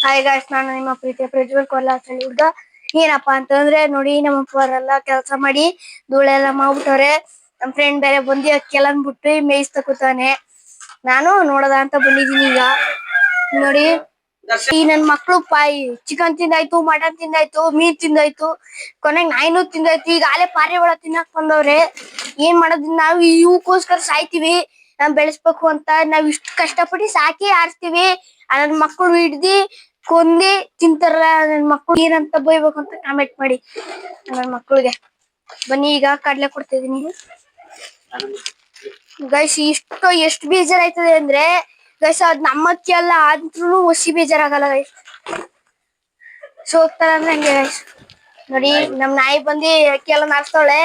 Hi guys, ನಾನು ನಿಮ್ಮ ಪ್ರೀತಿಯ ಪ್ರಜ್ವಲ್ ಕೊಲ್ಲಾಸಳ್ಳಿ ಹುಡ್ಗ. ಏನಪ್ಪಾ ಅಂತಂದ್ರೆ ನೋಡಿ, ನಮ್ಮ ಅಪ್ಪವರೆಲ್ಲ ಕೆಲಸ ಮಾಡಿ ಧೂಳೆಲ್ಲ ಮಾಡ್ಬಿಟ್ಟವ್ರೆ. ನಮ್ ಫ್ರೆಂಡ್ ಬೇರೆ ಬಂದು ಅಕ್ಕೆಲ್ಲ ಬಿಟ್ಟು ಮೇಯಿಸ್ತಾ ಕೂತಾನೆ. ನಾನು ನೋಡದ ಅಂತ ಬಂದಿದೀನಿ. ಈಗ ನೋಡಿ, ಈ ನನ್ ಮಕ್ಳು ಚಿಕನ್ ತಿಂದಾಯ್ತು, ಮಟನ್ ತಿಂದಾಯ್ತು, ಮೀನ್ ತಿಂದಾಯ್ತು, ಕೊನೆಗ್ ನಾಯಿನೂ ತಿಂದಾಯ್ತು. ಈಗ ಆಲೆ ಪಾರಿವಾಳ ತಿನ್ನಕ್ ಬಂದವ್ರೆ. ಏನ್ ಮಾಡೋದ್ ನಾವು? ಇವಕ್ಕೋಸ್ಕರ ಸಾಯ್ತಿವಿ. ನಾವ್ ಬೆಳೆಸ್ಬೇಕು ಅಂತ ನಾವ್ ಇಷ್ಟ ಕಷ್ಟಪಟ್ಟು ಸಾಕಿ ಆರಿಸ್ತೀವಿ. ನನ್ ಮಕ್ಳು ಹಿಡ್ದಿ ಕೊಂದಿ ತಿಂತಾರಲ್ಲ. ನನ್ ಮಕ್ಳು ಏನಂತ ಬೈಬೇಕು ಅಂತ ಕಾಮೆಂಟ್ ಮಾಡಿ ನನ್ ಮಕ್ಳಿಗೆ. ಬನ್ನಿ, ಈಗ ಕಡ್ಲೆ ಕೊಡ್ತಿದೀನಿ ಗೈಸ್. ಎಷ್ಟು ಬೇಜಾರಾಯ್ತದೆ ಅಂದ್ರೆ ಗೈಸ್, ಅದ್ ನಮ್ಮ ಅಕ್ಕಿ ಅಲ್ಲ, ಆದ್ರೂ ಒಸಿ ಬೇಜಾರಾಗಲ್ಲ ಗೈಸ್. ಸೋಗ್ತಾರ ಅಂದ್ರೆ ಹಂಗೆ ಗೈಸ್. ನೋಡಿ, ನಮ್ ನಾಯಿ ಬಂದಿ ಅಕ್ಕಿ ಎಲ್ಲ ನಾರ್ಸ್ತವಳೆ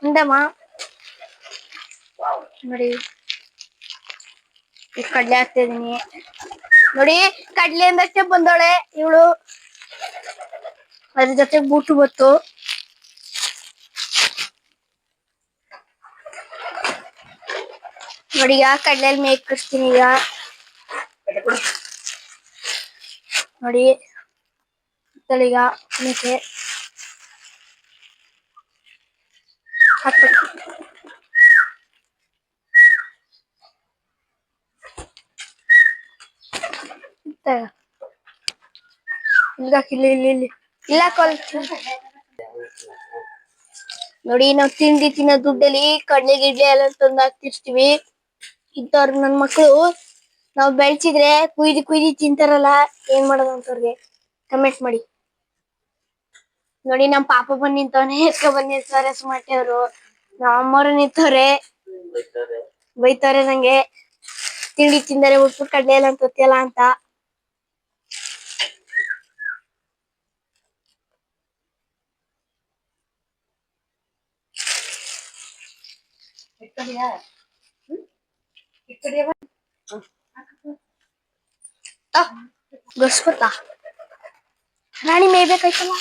ಹಿಂದಮ್ಮ. ನೋಡಿ, ಈ ಕಡ್ಲೆ ಹಾಕ್ತಿದೀನಿ. ನೋಡಿ, ಕಡ್ಲೆ ಅಂದಷ್ಟೇ ಬಂದವಳೆ ಇವಳು. ಅದ್ರ ಜೊತೆ ಬೂಟು ಬತ್ತು. ನೋಡಿ, ಈಗ ಕಡ್ಲೆಯಲ್ಲಿ ಮೇಯ್ಕ್ ಕಳಿಸ್ತೀನಿ. ಈಗ ನೋಡಿ, ಈಗ ಮೇಕೆ ಹಾಕ್ಬೇಕು. ಇಲ್ಲಿ ಇಲ್ಲ ನೋಡಿ, ನಾವ್ ತಿನ್ನೋ ದುಡ್ಡಲ್ಲಿ ಕಡ್ಲೆ ಗಿಡ್ಲೆ ಎಲ್ಲ ತಂದು ಹಾಕ್ತಿರ್ತೀವಿ. ಇಂಥವ್ರ ನನ್ ಮಕ್ಳು ನಾವ್ ಬೆಳ್ಸಿದ್ರೆ ಕುಯ್ದು ತಿಂತಾರಲ್ಲ. ಏನ್ ಮಾಡೋದು ಅಂತವ್ರಿಗೆ ಕಮೆಂಟ್ ಮಾಡಿ. ನೋಡಿ, ನಮ್ ಪಾಪ ಬಂದ್ ನಿಂತವನೆ, ಬಂದ್ ನಿಂತವ್ರೆ ಸುಮತಿ ಅವ್ರು. ನಮ್ಮ ಅಮ್ಮವ್ರು ನಿಂತವ್ರೆ, ಬೈತಾರೆ ನಂಗೆ. ತಿಂಡಿ ತಿಂದರೆ ಉಪ್ಪು ಕಡ್ಲೆ ಎಲ್ಲ ತೊತ್ತಿಯಲ್ಲ ಅಂತ. ಗಸ್ಕೊತಾ ರಾಣಿ ಮೇಯ್ಬೇಕಾಯ್ತಲ್ಲ.